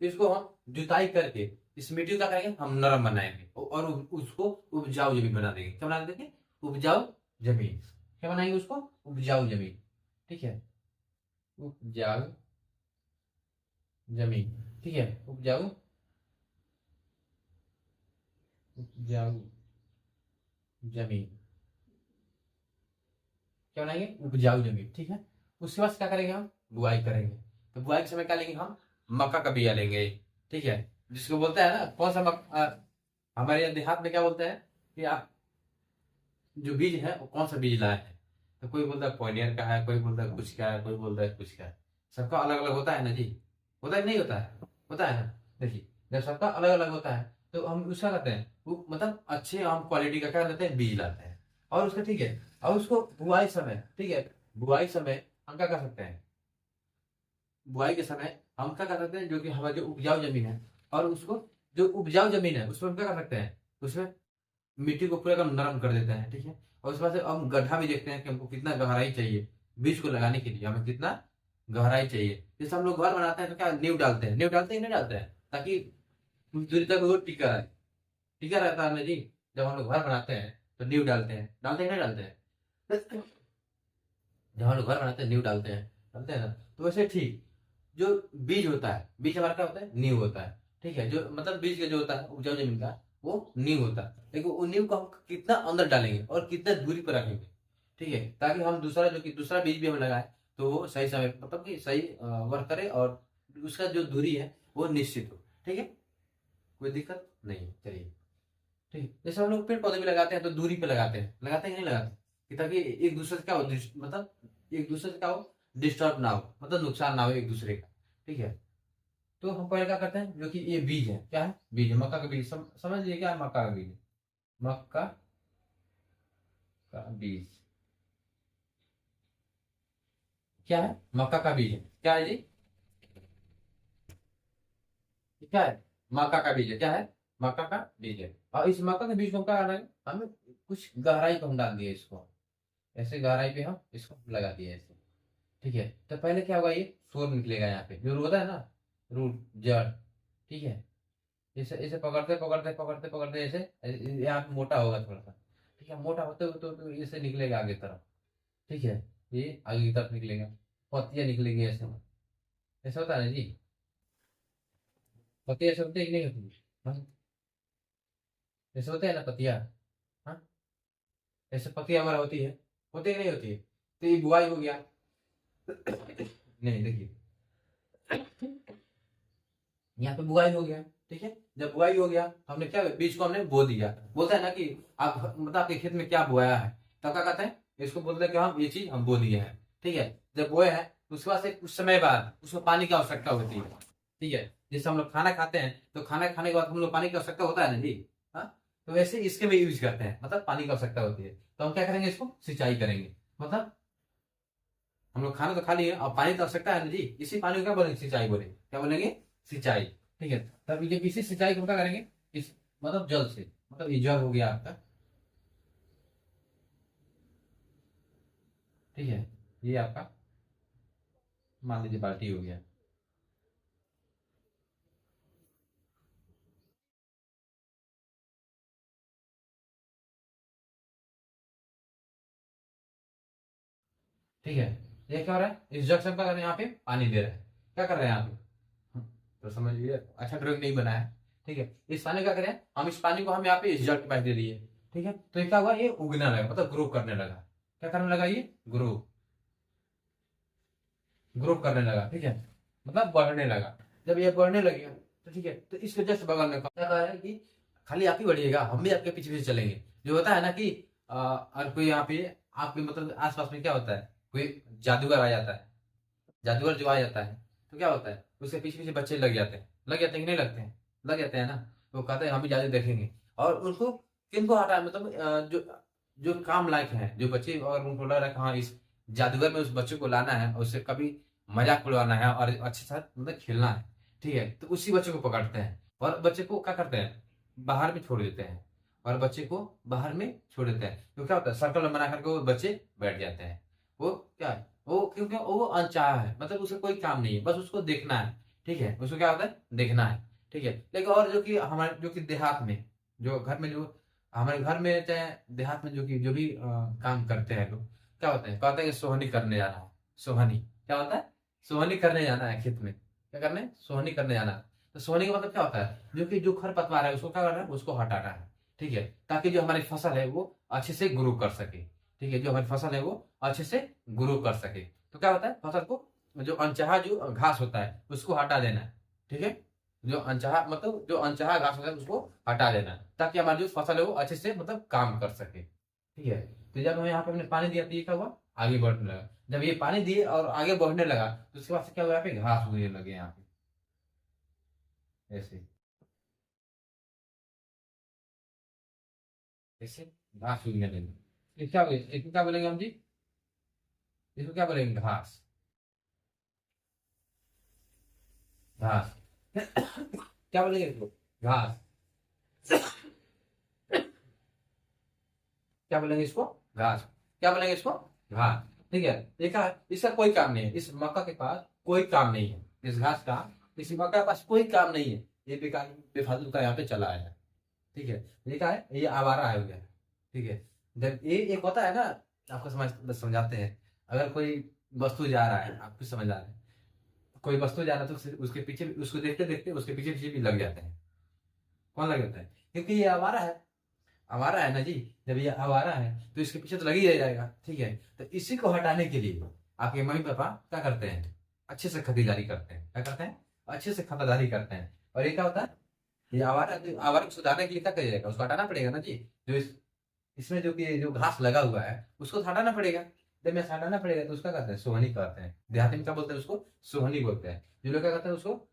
इसको हम जुताई करके इस मिट्टी को क्या करेंगे, हम नरम बनाएंगे और उसको उपजाऊ जमीन बना देंगे, क्या बना देंगे, उपजाऊ जमीन। क्या बनाएंगे उसको, उपजाऊ जमीन। ठीक है, उपजाऊ जमीन। ठीक है, उपजाऊ, उपजाऊ जमीन, क्या बनाएंगे, उपजाऊ जमीन। ठीक है, उसके बाद क्या करेंगे, हम बुआई करेंगे। तो बुआई के समय क्या लेंगे हम, मक्का का बिया लेंगे। ठीक है, जिसको बोलते हैं ना कौन सा हमारे यहाँ देहात में क्या बोलते हैं कि जो बीज है वो कौन सा बीज लाए हैं, तो कोई बोलता है पॉइनियर का है, कोई बोलता है कुछ का है, कोई बोलता है कुछ का है। सबका अलग अलग होता है ना जी, होता है कि नहीं होता है, होता है ना। देखिए, जब सबका अलग अलग होता है तो हम उसका करते हैं वो मतलब अच्छे हम क्वालिटी का क्या करते हैं, बीज लाते हैं। और उसका ठीक है, और उसको बुआई समय, ठीक है, बुआई समय हम क्या कर सकते हैं, बुआई के समय हम क्या कर सकते हैं, जो कि हमारी जो उपजाऊ जमीन है, और उसको जो उपजाऊ जमीन है उसमें हम क्या कर सकते हैं, उसमें मिट्टी को पूरा एकदम नरम कर देता है, ठीक है। और उसके बाद से हम गड्ढा भी देखते हैं कि हमको कितना गहराई चाहिए बीज को लगाने के लिए, हमें कितना गहराई चाहिए। जैसे हम लोग घर बनाते हैं तो क्या नींव डालते हैं, नींव डालते हैं नहीं डालते हैं, ताकि कुछ दूरी तक वो टिका रहे, टिका रहता है ना जी। जब हम लोग घर बनाते हैं तो नींव डालते हैं नहीं डालते हैं। जब हम लोग घर बनाते हैं नींव डालते हैं ना। तो वैसे ठीक जो बीज होता है, बीज हमारा क्या होता है, नींव होता है, ठीक है। जो मतलब बीज का जो होता है उपजाऊ जमीन का, वो नींव होता है। लेकिन वो नींव को हम कितना अंदर डालेंगे और कितना दूरी पर रखेंगे, ठीक है, ताकि हम दूसरा जो कि दूसरा बीज भी हम लगाए तो वो सही समय मतलब कि सही वर्क करे और उसका जो दूरी है वो निश्चित हो, ठीक है। कोई दिक्कत नहीं, चलिए ठीक है। जैसे हम लोग पेड़ पौधे भी लगाते हैं तो दूरी पे लगाते हैं कि नहीं लगाते, कि ताकि एक दूसरे से क्या हो मतलब एक दूसरे से क्या हो, डिस्टर्ब ना हो, मतलब नुकसान ना हो एक दूसरे का, ठीक है। तो हम पहले क्या करते हैं, जो कि ये बीज है, क्या है, बीज है, मक्का का बीज, समझ लीजिए क्या है, मक्का का बीज, मक्का का बीज क्या है, मक्का का बीज है, क्या है जी, क्या है, मक्का का बीज है, क्या है, मक्का का बीज है। और इस मक्का के बीज को हम क्या करना है, हमें कुछ गहराई पे हम डाल दिए इसको, ऐसे गहराई पे हम इसको लगा दिए ऐसे, ठीक है। तो पहले क्या होगा, ये शोर निकलेगा यहाँ पे, जो होता है ना रूट, जड़, ठीक है। इसे इसे पकड़ते पकड़ते पकड़ते पकड़ते ऐसे यहाँ पे मोटा होगा थोड़ा सा, ठीक है। मोटा होते होते तो इसे निकलेगा आगे की तरफ, ठीक है। ये आगे की तरफ निकलेगा, पत्तियां निकलेंगी ऐसे, ऐसा होता है ना जी, पत्तियां ऐसे होती है कि नहीं होती, हाँ, ऐसे होते हैं ना पत्तियां, हाँ, ऐसे पत्तियां हमारा होती है कि नहीं होती है। तो ये बुआई हो गया। नहीं देखिए, यहाँ पे बुआई हो गया, ठीक है। जब बुआई हो गया तो हमने क्या, बीज को हमने बो दिया। बोलता है ना कि आप मतलब आपके खेत में क्या बोया है, तब क्या कहते हैं, इसको बोलते हैं कि हम ये चीज हम बो दिए हैं, ठीक है। जब बोए हैं तो उसके बाद से कुछ समय बाद उसको पानी की आवश्यकता होती है, ठीक है। जैसे हम लोग खाना खाते हैं तो खाना खाने के बाद हम लोग पानी की आवश्यकता होता है ना जी, हाँ। तो वैसे इसके में यूज करते हैं, मतलब पानी की आवश्यकता होती है तो हम क्या करेंगे, इसको सिंचाई करेंगे। मतलब हम लोग खाना तो खा लिए और पानी तो आवश्यकता है ना जी, इसी पानी को क्या बोलेंगे, सिंचाई बोलेंगे, क्या बोलेंगे, सिंचाई, ठीक है। तब ये इसी सिंचाई को हम क्या करेंगे, इस मतलब जल से, मतलब ये जल हो गया आपका, ठीक है। ये आपका मान लीजिए बाल्टी हो गया, ठीक है। ये क्या हो रहा है, इस जग से हम क्या कर रहे हैं, यहाँ पे पानी दे रहे हैं, क्या कर रहे हैं यहाँ पे, तो समझिए अच्छा ड्राइंग नहीं बना है, ठीक है। इस पानी का करें, हम इस पानी को हम यहाँ पे इस जग के पास दे दिए, ठीक है। तो ये क्या हुआ, ये उगने लगा, मतलब ग्रो करने लगा, क्या करने लगा, ये ग्रो, ग्रो करने लगा, ठीक है, मतलब बढ़ने लगा। जब ये बढ़ने लगे तो ठीक है, तो इसके जस्ट बगल में क्या कहा है कि खाली आप ही बढ़िएगा, हम भी आपके पीछे पीछे चलेंगे। जो होता है ना कि और कोई यहाँ पे आपके मतलब आसपास में क्या होता है, कोई जादूगर आ जाता है, जादूगर जो आ जाता है तो क्या होता है, उसके पीछे पीछे बच्चे लग जाते हैं कि नहीं लगते हैं, लग जाते हैं ना। तो कहते हैं हम भी जादू देखेंगे, और उनको किनको हटा मतलब जो जो काम लायक है जो बच्चे, और उनको लग रहा है कि हाँ इस जादूगर में उस बच्चे को लाना है और उससे कभी मजाक उड़वाना है और अच्छे साथ मतलब खेलना है, ठीक है। तो उसी बच्चे को पकड़ते हैं और बच्चे को क्या करते हैं, बाहर में छोड़ देते हैं, और बच्चे को बाहर में छोड़ देते हैं। तो क्या होता है, सर्कल में बना करके वो बच्चे बैठ जाते हैं। वो क्या है, वो क्योंकि वो अनचाहा है, मतलब उसे कोई काम नहीं है, बस उसको देखना है, ठीक है। उसको क्या होता है, देखना है, ठीक है। लेकिन और जो कि हमारे जो कि देहात में, जो घर में जो हमारे घर में चाहे देहात में जो कि जो भी काम करते हैं लोग, क्या होता है, कहते हैं कि सोहनी करने जाना है, सोहनी क्या होता है, सोहनी करने जाना है खेत में, क्या करने, सोहनी करने जाना है। तो सोहनी का मतलब क्या होता है, जो कि जो खरपतवार है उसको क्या करना है, उसको हटाना है, ठीक है, ताकि जो हमारी फसल है वो अच्छे से ग्रो कर सके, ठीक है। जो हमारी फसल है वो अच्छे से ग्रो कर सके। तो क्या होता है, फसल को जो अनचाहा जो घास होता है उसको हटा देना है, ठीक है। जो अनचाहा मतलब जो अनचाहा घास होता है उसको हटा देना है, ताकि हमारी जो फसल है वो अच्छे से मतलब काम कर सके, ठीक है। तो जब हम यहाँ पे हमने पानी दिया तो ये क्या हुआ, आगे बढ़ने लगा। जब ये पानी दिए और आगे बढ़ने लगा तो उसके बाद से क्या हुआ, यहाँ पे घास उगने लगे, यहाँ पे ऐसे ऐसे घास उगने लगे। ये क्या इसको क्या बोलेंगे हम जी, इसको क्या बोलेंगे, घास, घास। क्या बोलेंगे इसको, घास, क्या बोलेंगे इसको? घास। क्या बोलेंगे इसको? घास। ठीक है, देखा इसका कोई काम नहीं है, इस मक्का के पास कोई काम नहीं है, इस घास का इस मक्का के पास कोई काम नहीं है, ये बेकार बेफालतू का यहाँ पे चला आया है। ठीक है, देखा है, ये आवारा है हो गया। ठीक है, जब ये एक होता है ना, आपको समझाते हैं, अगर कोई वस्तु जा रहा है, आपको समझ आ रहा है, कोई वस्तु जा रहा है तो उसके पीछे उसको देखते देखते उसके पीछे पीछे भी लग जाते हैं। कौन लग जाता है? क्योंकि ये आवारा है, आवारा है ना जी। जब ये आवारा है तो इसके पीछे तो लग ही रह जाएगा। ठीक है, तो इसी को हटाने के लिए आपके मम्मी पापा क्या करते हैं? अच्छे से खरीदारी करते हैं। क्या करते हैं? अच्छे से खरीदारी करते हैं। और ये क्या होता है? ये आवारा, आवारा को सुधारने के लिए क्या करिएगा? उसको हटाना पड़ेगा ना जी। जो इसमें जो कि जो घास लगा हुआ है उसको तो हटाना पड़ेगा। जब मैं हटाना पड़ेगा तो उसका कहते हैं सोहनी करते हैं। देहाती में क्या बोलते हैं उसको? सोहनी बोलते हैं। जो लोग क्या करते हैं उसको,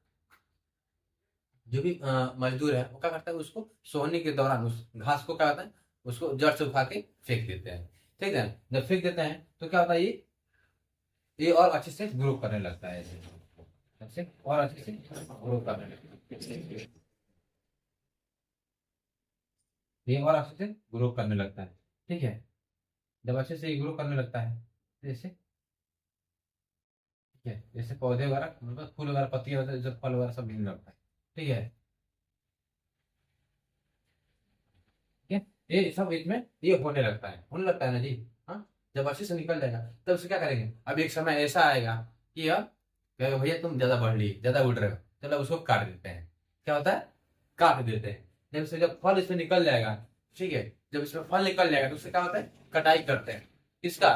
जो भी मजदूर है वो क्या करता है, उसको सोहनी के दौरान उस घास को क्या करता है, उसको जड़ से उठा के फेंक देते हैं। ठीक है, जब फेंक देते हैं तो क्या होता है, ये और अच्छे से ग्रो करने लगता है, ऐसे और अच्छे से ग्रो करने लगता है। ये और अच्छे से ग्रो करने लगता है। ठीक है, जब अच्छे से ग्रो करने लगता है जैसे, ठीक है, जैसे पौधे वगैरह मतलब फूल वगैरह पत्तियां वगैरह जब फल वगैरह सब मिलने लगता है। ठीक है, ठीक है, ये सब इसमें ये होने लगता है ना जी। हाँ, जब अच्छे से निकल जाएगा तब उसे क्या करेंगे, अब एक समय ऐसा आएगा कि अब कहेगा भैया तुम ज्यादा बढ़ ली, ज्यादा उड़ रहे हो, चलो उसको काट देते हैं। क्या होता है? काट देते हैं। जब फल इसमें निकल जाएगा, ठीक है, जब इसमें फल निकल जाएगा तो उससे क्या होता है? कटाई करते हैं। इसका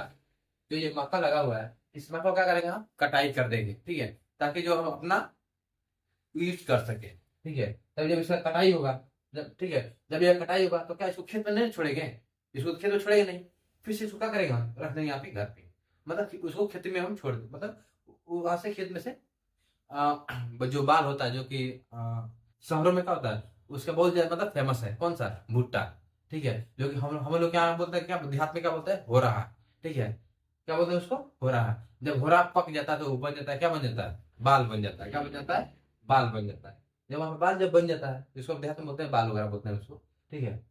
जो ये मक्का लगा हुआ है, इस मक्का को क्या करेंगे हम? कटाई कर देंगे। ठीक है, ताकि जो हम अपना यूज कर सके। ठीक है, तब जब इसका कटाई होगा, जब ठीक है, जब यह कटाई होगा तो क्या इसको खेत में नहीं छोड़ेंगे? इसको खेत में छोड़ेंगे नहीं, फिर से इसको क्या करेंगे? हम रख देंगे यहाँ पे घर पे, मतलब कि उसको खेत में हम छोड़ दें, मतलब वहां से खेत में से जो बाल होता है, जो कि शहरों में क्या होता है, उसका बहुत ज्यादा मतलब फेमस है, कौन सा? भुट्टा। ठीक है, जो कि हम लोग क्या बोलते हैं, क्या देहात में क्या बोलते हैं? हो रहा। ठीक है, क्या बोलते हैं उसको? हो रहा। जब हो रहा पक जाता है तो वो बन जाता है, क्या बन जाता है? बाल बन जाता है। क्या बन जाता है? बाल बन जाता है। जब वहां पे बाल जब बन जाता है, जिसको हम देहात में बोलते हैं बाल वगैरह बोलते हैं उसको। ठीक है,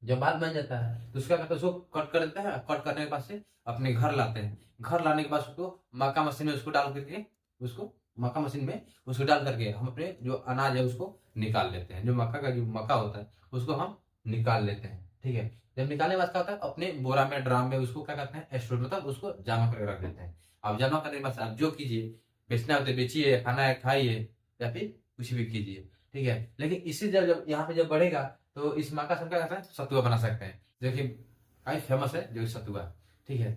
जब बाल बन जाता है तो उसका कहते हैं, उसको कट कर देते हैं, कट करने के बाद से अपने घर लाते हैं। घर लाने के बाद उसको मक्का मशीन में उसको डाल करके, उसको मक्का मशीन में उसको डाल करके हम अपने जो अनाज है उसको निकाल लेते हैं। जो मक्का का जो मक्का होता है उसको हम निकाल लेते हैं। ठीक है, जब निकालने के बाद क्या होता है, अपने बोरा में ड्राम में उसको क्या करते हैं? स्टोर, मतलब उसको जमा करके रख देते हैं। अब जमा करने के बाद आप जो कीजिए, बेचना है तो बेचिए, खाना है खाइए, या फिर कुछ भी कीजिए। ठीक है, लेकिन इसी जब यहाँ पे जब बढ़ेगा तो इस माँ का सब क्या करते हैं? सतुआ बना सकते हैं, जो कि काफी फेमस है, जो कि सतुआ। ठीक है,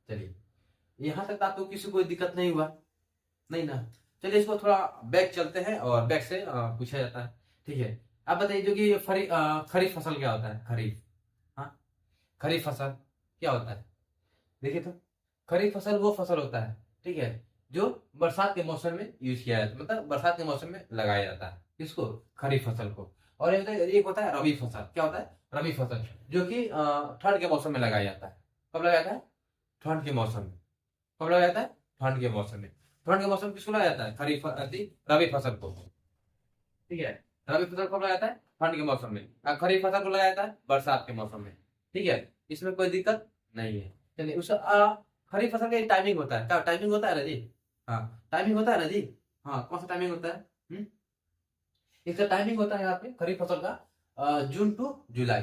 चलिए, यहाँ तक आपको किसी कोई दिक्कत नहीं हुआ? नहीं ना? चलिए इसको थोड़ा बैक चलते हैं और बैक से पूछा जाता है। ठीक है, आप बताइए, जो कि खरीफ फसल क्या होता है? खरीफ, हाँ, खरीफ फसल क्या होता है? देखिए तो, खरीफ फसल वो फसल होता है, ठीक है, जो बरसात के मौसम में यूज किया जाता है, मतलब बरसात के मौसम में लगाया जाता है। किसको? खरीफ फसल को। और एक होता है रबी फसल। क्या होता है? रबी फसल, जो कि ठंड के मौसम में लगाया जाता है। कब लगाया जाता है? ठंड के मौसम में। कब लगाया जाता है? ठंड के मौसम में। ठंड के मौसम में किसको लगाया जाता है? रबी फसल को। ठीक है, रबी फसल कब लगाया जाता है? ठंड के मौसम में। और खरीफ फसल को लगाया जाता है बरसात के मौसम में। ठीक है, इसमें कोई दिक्कत नहीं है। चलिए, उस खरीफ फसल का टाइमिंग होता है, क्या टाइमिंग होता है ना जी? हाँ, टाइमिंग होता है ना जी। हाँ, कौन सा टाइमिंग होता है? इसका टाइमिंग होता है यहाँ पे खरीफ फसल का जून टू जुलाई।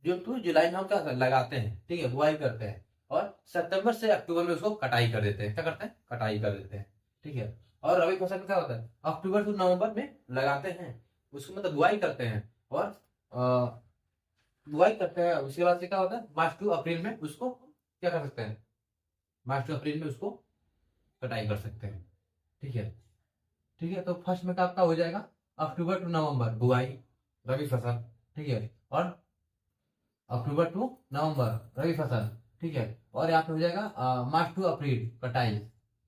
जून टू जुलाई में हम क्या लगाते हैं, ठीक है, बुआई करते हैं, और सितंबर से अक्टूबर में उसको कटाई कर देते हैं। क्या करते हैं? कटाई कर देते हैं। ठीक है, और रबी फसल में क्या होता है? अक्टूबर टू नवंबर में लगाते हैं उसको, मतलब बुआई करते हैं, और बुआई करते हैं, उसके बाद से क्या होता है? मार्च टू अप्रैल में उसको क्या कर सकते हैं? मार्च टू अप्रैल में उसको कटाई कर सकते हैं। ठीक है, ठीक है, तो फर्स्ट में आपका हो जाएगा अक्टूबर टू नवंबर बुआई, रबी फसल। ठीक है, और अक्टूबर टू नवंबर रबी फसल। ठीक है, और यहाँ पे हो जाएगा मार्च टू अप्रैल कटाई,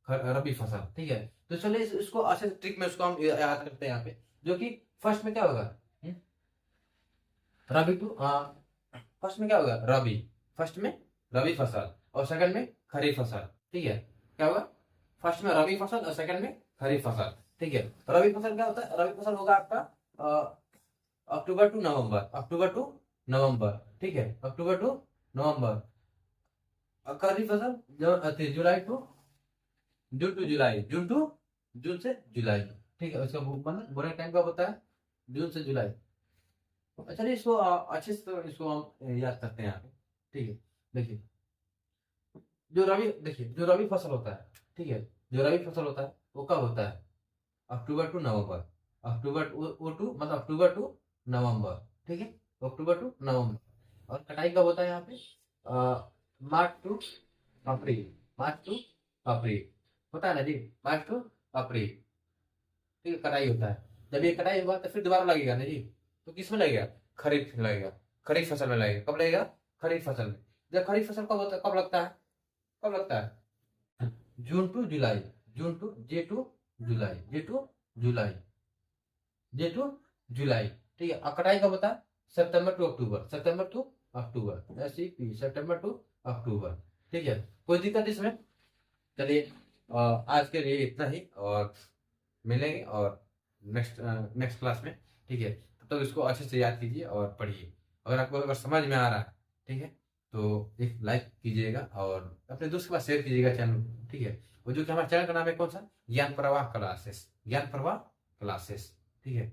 रबी फसल। ठीक है, तो चलिए इसको अच्छे ट्रिक में उसको हम याद करते हैं यहाँ पे, जो कि फर्स्ट में क्या होगा? हम्म? रबी टू फर्स्ट में क्या होगा? रबी। फर्स्ट में रबी फसल, और सेकंड में खरीफ फसल। ठीक है, क्या होगा? फर्स्ट में रबी फसल और सेकंड में खरीफ फसल। ठीक है, रबी फसल क्या होता है? रबी फसल होगा आपका अक्टूबर टू नवंबर, अक्टूबर टू नवंबर। ठीक है, अक्टूबर टू नवंबर। खरीफ फसल जुलाई टू जुलाई, जून से जुलाई, ठीक है। उसका मतलब बुरे टाइम कब होता है? जून से जुलाई। अच्छा, इसको अच्छे से तो इसको हम याद करते हैं यहाँ पे, ठीक है। देखिए, जो रबी फसल होता है, ठीक है, जो रबी फसल होता है वो कब होता है? अक्टूबर टू नवंबर। अक्टूबर वो टू मतलब अक्टूबर टू नवंबर, ठीक है, अक्टूबर टू नवंबर। और कटाई कब होता है यहाँ पे? मार्च टू अप्रैल, मार्च टू अप्रैल होता है ना जी, मार्च टू अप्रैल, ठीक है, कटाई होता है। जब ये कटाई होगा तो फिर दोबारा लगेगा ना जी, तो किस में लगेगा? खरीफ में लगेगा, खरीफ फसल में लगेगा। कब लगेगा? खरीफ फसल में। जब खरीफ फसल कब होता है, कब लगता है? कब लगता है? जून टू जुलाई, जून टू जे टू जुलाई, जे टू जुलाई, जे टू जुलाई, ठीक है। और कटाई कब होता है? सितंबर टू अक्टूबर, सितंबर टू अक्टूबर, SCP, सितंबर टू अक्टूबर, ठीक है। कोई दिक्कत इसमें? चलिए, आज के लिए इतना ही, और मिलेंगे और नेक्स्ट नेक्स्ट क्लास में, ठीक है। तब तक इसको अच्छे से याद कीजिए और पढ़िए। अगर आपको अगर समझ में आ रहा है, ठीक है, तो एक लाइक कीजिएगा और अपने दोस्त के पास शेयर कीजिएगा चैनल, ठीक है। और जो कि हमारे चैनल का नाम है कौन सा? ज्ञान प्रवाह क्लासेस, ज्ञान प्रवाह क्लासेस, ठीक है।